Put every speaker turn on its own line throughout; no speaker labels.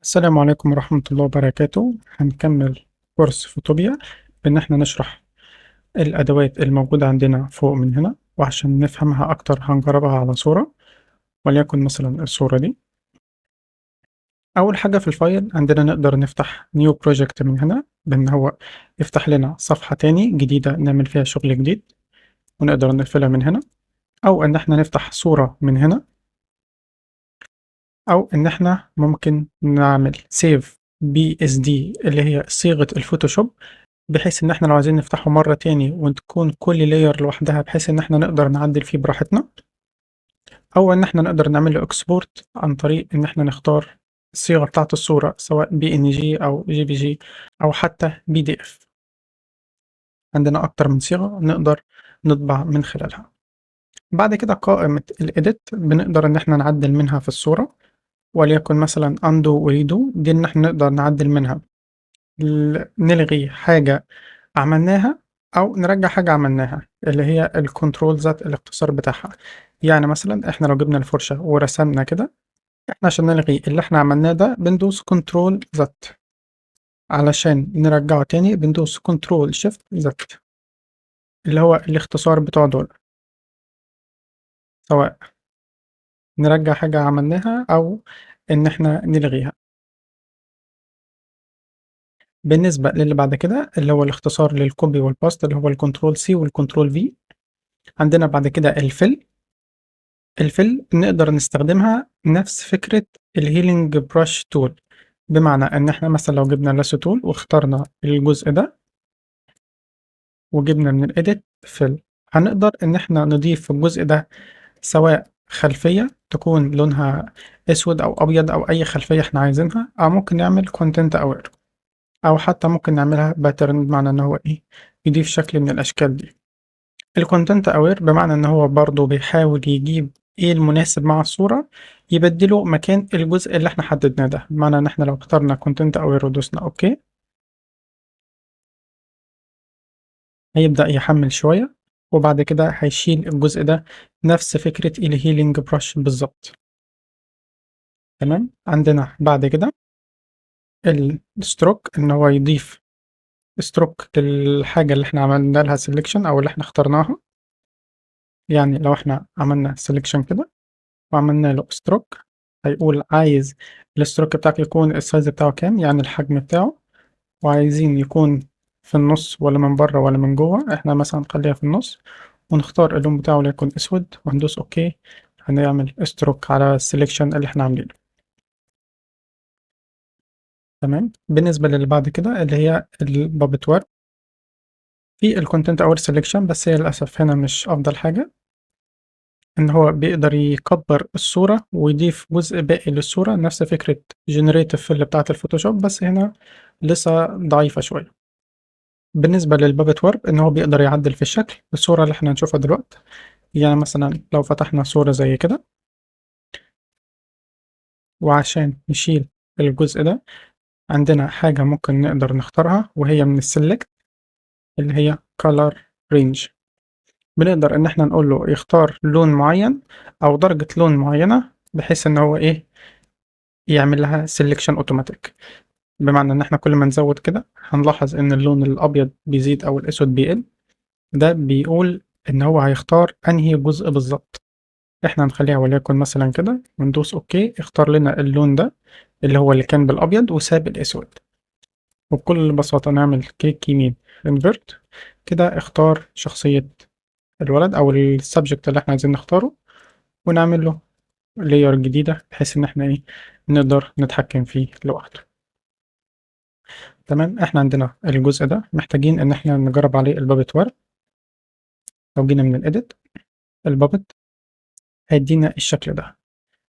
السلام عليكم ورحمة الله وبركاته. هنكمل كورس فوتوبيا بإن احنا نشرح الأدوات الموجودة عندنا فوق من هنا، وعشان نفهمها أكتر هنجربها على صورة، وليكن مثلا الصورة دي. أول حاجة في الفايل عندنا نقدر نفتح نيو بروجكت من هنا، بإن هو يفتح لنا صفحة تاني جديدة نعمل فيها شغل جديد ونقدر نقفلها من هنا، أو إن احنا نفتح صورة من هنا، أو إن احنا ممكن نعمل سيف بي اس دي اللي هي صيغة الفوتوشوب، بحيث إن إحنا لو عايزين نفتحه مرة تاني وتكون كل layer لوحدها بحيث إن إحنا نقدر نعدل فيه براحتنا، أو إن إحنا نقدر نعمل له export عن طريق إن إحنا نختار الصيغة بتاعة الصورة سواء PNG أو JPG أو حتى PDF. عندنا أكتر من صيغة نقدر نطبع من خلالها. بعد كده قائمة الإيديت بنقدر إن إحنا نعدل منها في الصورة، وليكن مثلا undo و redo دي إن إحنا نقدر نعدل منها، نلغي حاجة عملناها أو نرجع حاجة عملناها، اللي هي الكنترول ذات الاختصار بتاعها. يعني مثلا احنا لو جبنا الفرشة ورسمنا كده، احنا عشان نلغي اللي احنا عملناه ده بندوس كنترول ذات، علشان نرجعه تاني بندوس كنترول شيفت ذات، اللي هو الاختصار بتوع دول، سواء نرجع حاجة عملناها أو إن احنا نلغيها. بالنسبة للي بعد كده اللي هو الاختصار للكوبي والباست اللي هو الكنترول سي والكنترول في، عندنا بعد كده الفل نقدر نستخدمها نفس فكرة الهيلينج براش تول، بمعنى ان احنا مثلا لو جبنا اللاسو تول واخترنا الجزء ده وجبنا من الايديت فيل، هنقدر ان احنا نضيف في الجزء ده سواء خلفية تكون لونها اسود او ابيض او اي خلفية احنا عايزينها، او ممكن نعمل كونتنت اوير، او حتى ممكن نعملها باترن بمعنى ان هو ايه، يضيف شكل من الاشكال دي. الكونتنت اوير بمعنى ان هو برضو بيحاول يجيب ايه المناسب مع الصورة، يبدله مكان الجزء اللي احنا حددناه ده، بمعنى ان احنا لو اخترنا كونتنت اوير ودوسنا اوكي هيبدأ يحمل شوية، وبعد كده هيشيل الجزء ده، نفس فكرة الهيلينج براش بالظبط. تمام. عندنا بعد كده الستروك، ان هو يضيف ستروك للحاجة اللي احنا عملنا لها سيلكشن او اللي احنا اخترناها. يعني لو احنا عملنا سيلكشن كده وعملنا له ستروك، هيقول عايز الستروك بتاعك يكون السايز بتاعه كام، يعني الحجم بتاعه، وعايزين يكون في النص ولا من بره ولا من جوه. احنا مثلا نخليها في النص ونختار اللون بتاعه ليكون اسود وهندوس اوكي، هنعمل ستروك على السليكشن اللي احنا عاملينه. تمام. بالنسبة للي بعد كده اللي هي البابت وير في الكونتنت اور سelection، بس هي للأسف هنا مش أفضل حاجة، إن هو بيقدر يكبر الصورة ويضيف جزء باقي للصورة، نفس فكرة Generative Fill بتاعة الفوتوشوب، بس هنا لسه ضعيفة شوية. بالنسبة للبابت وورب إن هو بيقدر يعدل في الشكل الصورة اللي احنا هنشوفها دلوقتي. يعني مثلا لو فتحنا صورة زي كده، وعشان نشيل الجزء ده عندنا حاجة ممكن نقدر نختارها، وهي من السلكت اللي هي Color Range. بنقدر إن احنا نقول له يختار لون معين أو درجة لون معينة، بحيث إن هو إيه، يعمل لها سelection automatic. بمعنى إن إحنا كل ما نزود كده هنلاحظ إن اللون الأبيض بيزيد أو الأسود بيقل. ده بيقول إن هو هيختار أنهي جزء بالظبط. إحنا هنخليها وليكن مثلا كده وندوس أوكي، اختار لنا اللون ده اللي هو اللي كان بالأبيض وساب الأسود. وبكل بساطة نعمل كليك يمين انفرت كده، اختار شخصية الولد أو السبجكت اللي إحنا عايزين نختاره، ونعمل له لاير جديدة بحيث إن إحنا إيه، نقدر نتحكم فيه لوحده. تمام. احنا عندنا الجزء ده محتاجين ان احنا نجرب عليه البابت وير. لو جينا من الاديت البابت هيدينا الشكل ده،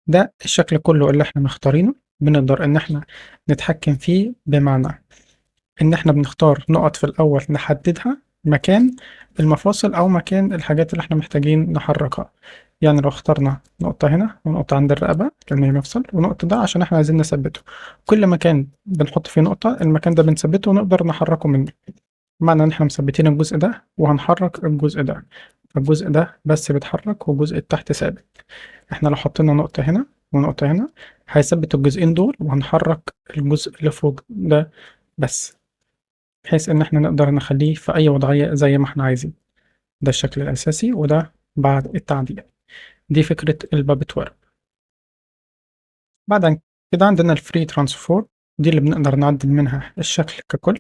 ده الشكل كله اللي احنا مختارينه. بنقدر ان احنا نتحكم فيه، بمعنى ان احنا بنختار نقط في الاول نحددها مكان المفاصل او مكان الحاجات اللي احنا محتاجين نحركها. يعني لو اخترنا نقطة هنا ونقطة عند الرقبة لأن هي مفصل، ونقطة ده عشان احنا عايزين نثبته، كل مكان بنحط فيه نقطة المكان ده بنثبته ونقدر نحركه منه. معنى ان احنا مثبتين الجزء ده وهنحرك الجزء ده، فالجزء ده بس بيتحرك والجزء اللي تحت ثابت. احنا لو حطينا نقطة هنا ونقطة هنا هيثبت الجزئين دول وهنحرك الجزء اللي فوق ده بس، بحيث إن احنا نقدر نخليه في أي وضعية زي ما احنا عايزين. ده الشكل الأساسي وده بعد التعديل. دي فكرة البابت وير. بعد كده عندنا الفري ترانسفورم، دي اللي بنقدر نعدل منها الشكل ككل.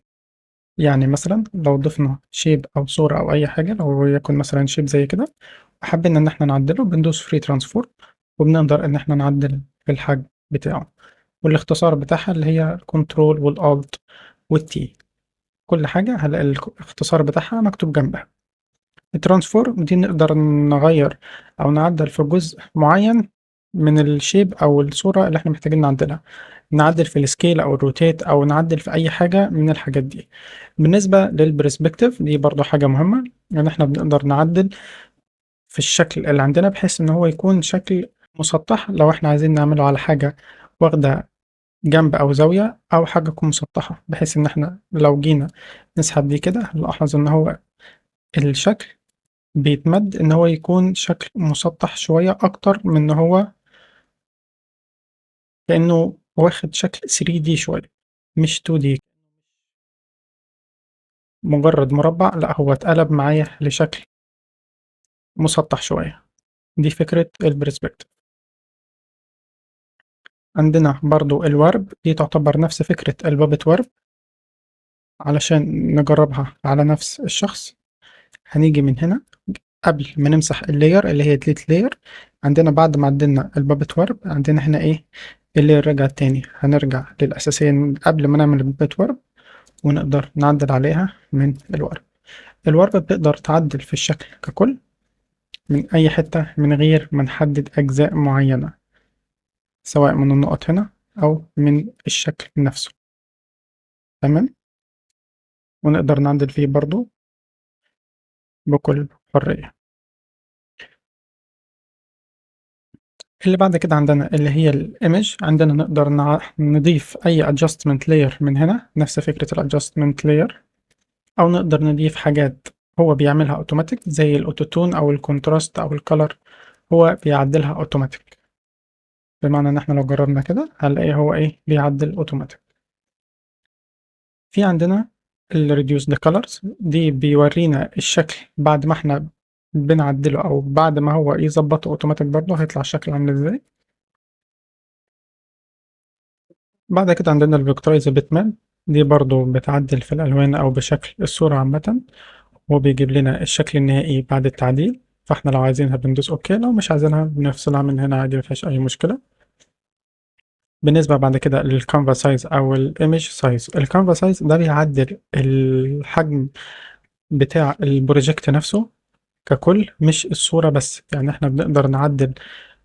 يعني مثلا لو ضفنا شيب أو صورة أو أي حاجة، لو يكن مثلا شيب زي كده وحابين إن احنا نعدله، بندوس فري ترانسفورم وبنقدر إن احنا نعدل في الحجم بتاعه. والاختصار بتاعها اللي هي الكنترول والالت والتي، كل حاجة هلاقي الاختصار بتاعها مكتوب جنبها. الترانسفورم دي نقدر نغير أو نعدل في جزء معين من الشيب أو الصورة اللي احنا محتاجين نعدلها، نعدل في السكيل أو الروتيت أو نعدل في أي حاجة من الحاجات دي. بالنسبة للبرسبكتيف دي برضو حاجة مهمة، يعني احنا بنقدر نعدل في الشكل اللي عندنا بحيث إن هو يكون شكل مسطح، لو احنا عايزين نعمله على حاجة واخدة جنب أو زاوية أو حاجة تكون مسطحة، بحيث إن احنا لو جينا نسحب دي كده نلاحظ إن هو الشكل بيتمد إن هو يكون شكل مسطح شوية أكتر من إن هو كأنه واخد شكل 3D شوية، مش 2D مجرد مربع، لأ هو اتقلب معايا لشكل مسطح شوية. دي فكرة البرسبكتيف. عندنا برضو الورب، دي تعتبر نفس فكرة البابت ورب. علشان نجربها على نفس الشخص هنيجي من هنا قبل ما نمسح اللاير اللي هي ديليت لاير. عندنا بعد ما عدلنا البابت ورب عندنا هنا ايه، اللاير رجع تاني، هنرجع للأساسية من قبل ما نعمل البابت ورب ونقدر نعدل عليها من الورب. الورب بتقدر تعدل في الشكل ككل من أي حتة من غير ما نحدد أجزاء معينة، سواء من النقط هنا أو من الشكل نفسه. تمام، ونقدر نعدل فيه برضو بكل حرية. اللي بعد كده عندنا اللي هي الايمج، عندنا نقدر نضيف اي adjustment layer من هنا، نفس فكرة ال adjustment layer، او نقدر نضيف حاجات هو بيعملها اوتوماتيك زي الاوتوتون او الكونتراست او الكالر، هو بيعدلها اوتوماتيك. بمعنى ان احنا لو جربنا كده هنلاقي هو ايه بيعدل اوتوماتيك. في عندنا ال reduce the colors، دي بيورينا الشكل بعد ما احنا بنعدله او بعد ما هو يظبطه اوتوماتيك برضه هيطلع الشكل عامل ازاي. بعد كده عندنا الفيكتورايز بيتمان، دي برضو بتعدل في الألوان أو بشكل الصورة عامة، وبيجيب لنا الشكل النهائي بعد التعديل. فاحنا لو عايزينها بندوس اوكي، لو مش عايزينها بنفصلها من هنا عادي مفيهاش أي مشكلة. بالنسبة بعد كده للكانفا سايز أو الايمج سايز، الكانفا سايز ده بيعدل الحجم بتاع البروجكت نفسه ككل، مش الصورة بس. يعني احنا بنقدر نعدل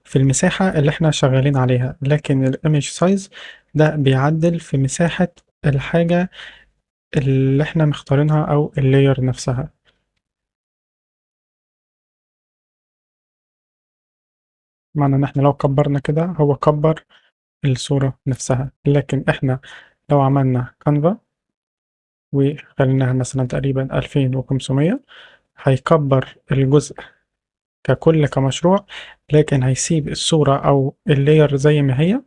في المساحة اللي احنا شغالين عليها، لكن الايمج سايز ده بيعدل في مساحة الحاجة اللي احنا مختارينها او اللاير نفسها. معنى ان احنا لو كبرنا كده هو كبر الصورة نفسها، لكن احنا لو عملنا كانفا وخليناها مثلا تقريبا 2500 هيكبر الجزء ككل كمشروع، لكن هيسيب الصورة او اللاير زي ما هي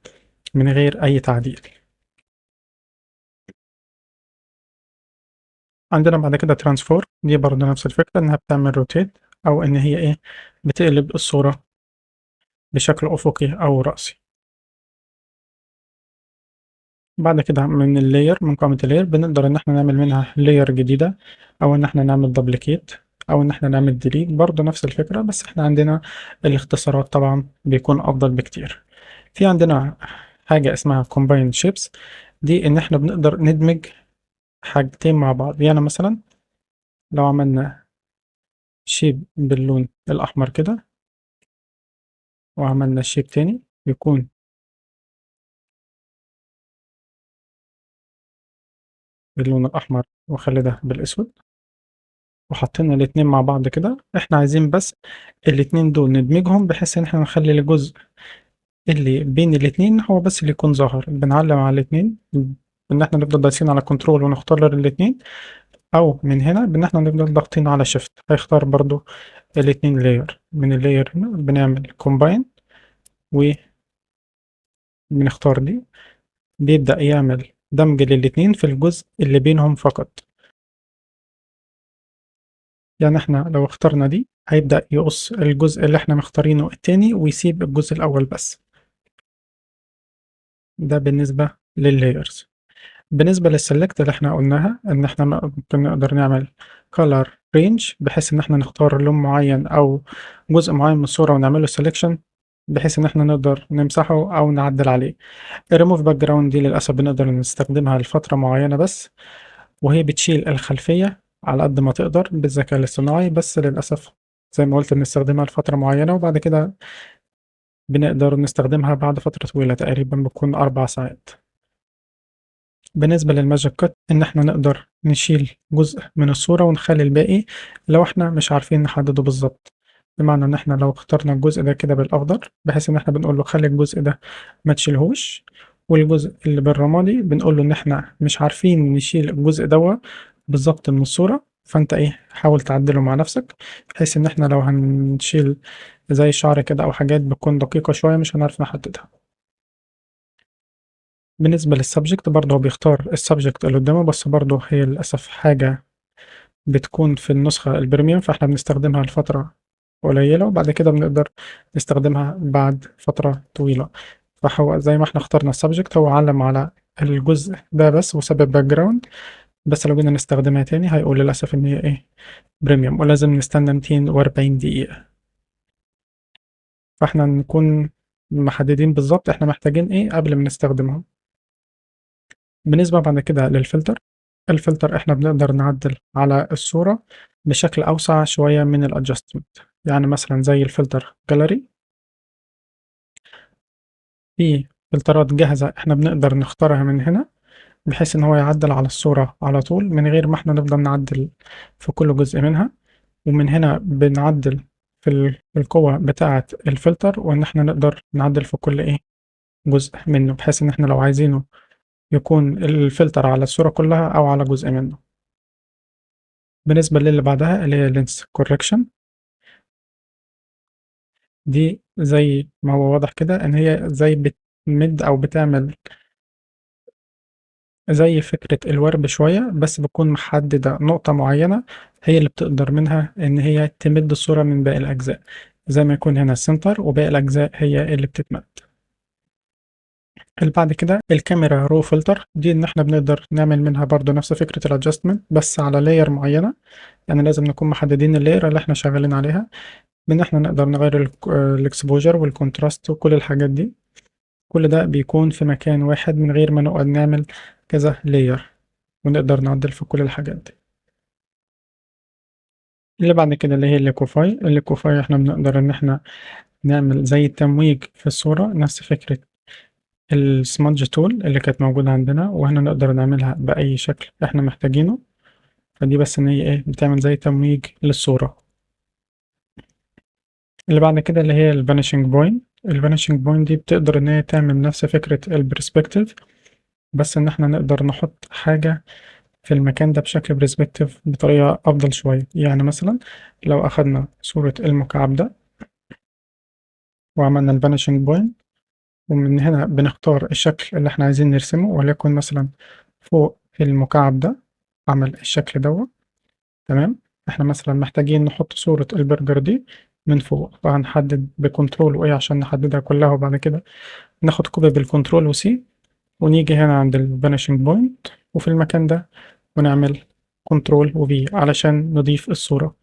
من غير اي تعديل. عندنا بعد كده ترانسفور، دي برضه نفس الفكرة انها بتعمل روتيت او ان هي ايه بتقلب الصورة بشكل افقي او رأسي. بعد كده من اللاير، من قائمة اللاير بنقدر ان احنا نعمل منها لاير جديدة، او ان احنا نعمل دوبليكيت، او ان احنا نعمل ديليت، برضه نفس الفكرة، بس احنا عندنا الاختصارات طبعا بيكون افضل بكتير. في عندنا حاجة اسمها combine shapes، دي ان احنا بنقدر ندمج حاجتين مع بعض. يعني مثلا لو عملنا شيب باللون الاحمر كده وعملنا شيب تاني يكون باللون الاحمر وخلي ده بالاسود، وحطينا الاتنين مع بعض كده، احنا عايزين بس الاتنين دول ندمجهم بحيث ان احنا نخلي الجزء اللي بين الاتنين هو بس اللي يكون ظاهر. بنعلم على الاتنين ان احنا نفضل دايسين على كنترول ونختار الاتنين، او من هنا بان احنا نفضل ضاغطين على شيفت هيختار برضو الاتنين لاير. من اللاير هنا بنعمل كومباين بنختار دي، بيبدأ يعمل دمج للاتنين في الجزء اللي بينهم فقط. يعني احنا لو اخترنا دي هيبدأ يقص الجزء اللي احنا مختارينه التاني ويسيب الجزء الأول بس. ده بالنسبة لللايرز. بالنسبة للسلكت اللي احنا قلناها ان احنا ممكن نقدر نعمل color range بحيث ان احنا نختار لون معين او جزء معين من الصورة ونعمله selection بحيث ان احنا نقدر نمسحه او نعدل عليه. الريموف باك جراوند دي للأسف بنقدر نستخدمها لفترة معينة بس، وهي بتشيل الخلفية على قد ما تقدر بالذكاء الاصطناعي، بس للأسف زي ما قلت بنستخدمها لفترة معينة وبعد كده بنقدر نستخدمها بعد فترة طويلة تقريبا بتكون 4 ساعات. بالنسبة للماجيك كات إن إحنا نقدر نشيل جزء من الصورة ونخلي الباقي لو إحنا مش عارفين نحدده بالظبط. بمعنى إن إحنا لو اخترنا الجزء ده كده بالأخضر بحيث إن إحنا بنقول له خلي الجزء ده ما تشيلهوش، والجزء اللي بالرمادي بنقول له إن إحنا مش عارفين نشيل الجزء ده بالظبط من الصورة، فأنت إيه حاول تعدله مع نفسك بحيث إن إحنا لو هنشيل زي شعر كده أو حاجات بتكون دقيقة شوية مش هنعرف نحددها. بالنسبة للسبجكت برضه هو بيختار السبجكت اللي قدامه، بس برضه هي للأسف حاجة بتكون في النسخة البريميوم فاحنا بنستخدمها لفترة قليلة وبعد كده بنقدر نستخدمها بعد فترة طويلة. فهو زي ما احنا اخترنا السبجكت هو علم على الجزء ده بس وسبب باك جراوند، بس لو جينا نستخدمها تاني هيقول للأسف إن هي إيه بريميوم ولازم نستنى 240 دقيقة. فاحنا نكون محددين بالظبط احنا محتاجين ايه قبل ما نستخدمهم. بالنسبة بعد كده للفلتر، الفلتر احنا بنقدر نعدل على الصورة بشكل أوسع شوية من الادجستمنت. يعني مثلا زي الفلتر جاليري، في فلترات جاهزة احنا بنقدر نختارها من هنا بحيث ان هو يعدل على الصورة على طول من غير ما احنا نفضل نعدل في كل جزء منها. ومن هنا بنعدل في القوة بتاعة الفلتر وان احنا نقدر نعدل في كل ايه جزء منه بحيث ان احنا لو عايزينه يكون الفلتر على الصورة كلها او على جزء منه. بالنسبة للي بعدها اللي هي لينس كوركشن، دي زي ما هو واضح كده ان هي زي بتمد او بتعمل زي فكرة الورب شوية بس بتكون محددة نقطة معينة هي اللي بتقدر منها ان هي تمد الصورة من باقي الاجزاء، زي ما يكون هنا السنتر وباقي الاجزاء هي اللي بتتمد. اللي بعد كده الكاميرا رو فلتر، دي ان احنا بنقدر نعمل منها برضو نفس فكرة الادجستمنت بس على لاير معينة. يعني لازم نكون محددين اللاير اللي احنا شغالين عليها بإن إحنا نقدر نغير الإكسبوجر والكونتراست وكل الحاجات دي. كل ده بيكون في مكان واحد من غير ما نقعد نعمل كذا لاير ونقدر نعدل في كل الحاجات دي. اللي بعد كده اللي هي الليكوفاي إحنا بنقدر إن إحنا نعمل زي تمويج في الصورة نفس فكرة السمادج تول اللي كانت موجودة عندنا، وهنا نقدر نعملها بأي شكل إحنا محتاجينه. فدي بس إن هي إيه بتعمل زي تمويج للصورة. اللي بعد كده اللي هي الفانيشنج بوينت، الفانيشنج بوينت دي بتقدر ان هي تعمل نفس فكرة البرسبكتيف بس ان احنا نقدر نحط حاجة في المكان ده بشكل برسبكتيف بطريقة افضل شوية. يعني مثلا لو اخدنا صورة المكعب ده وعملنا الفانيشنج بوينت ومن هنا بنختار الشكل اللي احنا عايزين نرسمه وليكن مثلا فوق المكعب ده عمل الشكل دوت. تمام. احنا مثلا محتاجين نحط صورة البرجر دي من فوق فهنحدد بكنترول وايه عشان نحددها كلها وبعد كده ناخد كوبي بالكنترول وسي ونيجي هنا عند الفانيشنج بوينت وفي المكان ده ونعمل كنترول وفي علشان نضيف الصورة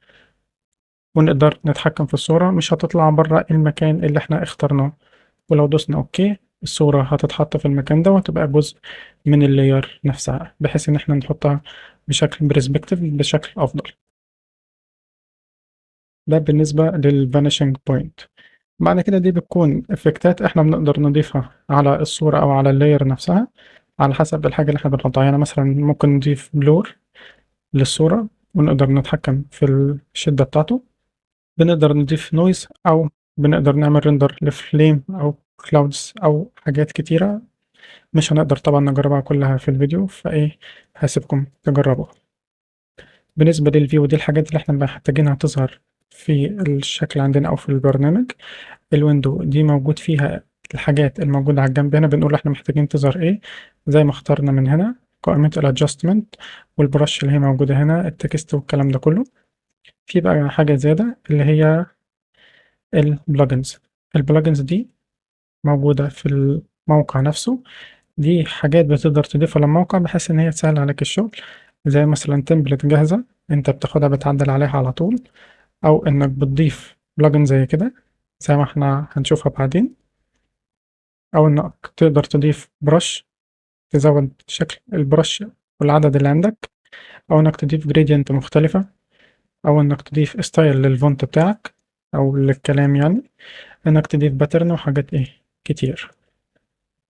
ونقدر نتحكم في الصورة مش هتطلع بره المكان اللي احنا اخترناه. ولو دوسنا اوكي الصورة هتتحط في المكان ده وهتبقى جزء من اللاير نفسها بحيث ان احنا نحطها بشكل برسبكتيف بشكل افضل. ده بالنسبة للفانيشنج بوينت. بعد كده دي بتكون افكتات احنا بنقدر نضيفها على الصورة او على اللاير نفسها على حسب الحاجة اللي احنا بنحطها. يعني مثلا ممكن نضيف بلور للصورة ونقدر نتحكم في الشدة بتاعته. بنقدر نضيف نويز او بنقدر نعمل ريندر لفليم او كلاودز او حاجات كتيرة مش هنقدر طبعا نجربها كلها في الفيديو فايه هسيبكم تجربوها. بالنسبة للفيو دي الحاجات اللي احنا محتاجينها تظهر في الشكل عندنا او في البرنامج. الويندو دي موجود فيها الحاجات الموجودة على الجنب هنا بنقول احنا محتاجين تظهر ايه، زي ما اخترنا من هنا قائمة الادجستمنت والبرش اللي هي موجودة هنا، التكست والكلام ده كله. في بقى حاجة زيادة اللي هي البلجنز. البلجنز دي موجودة في الموقع نفسه، دي حاجات بتقدر تضيفها للموقع بحيث إن هي تسهل عليك الشغل، زي مثلا تمبلت جاهزة أنت بتاخدها بتعدل عليها على طول، أو إنك بتضيف بلجن زي كده زي ما احنا هنشوفها بعدين، أو إنك تقدر تضيف برش تزود شكل البرش والعدد اللي عندك، أو إنك تضيف جريدينت مختلفة، أو إنك تضيف ستايل للفونت بتاعك أو للكلام يعني، إنك تضيف باترن وحاجات إيه كتير.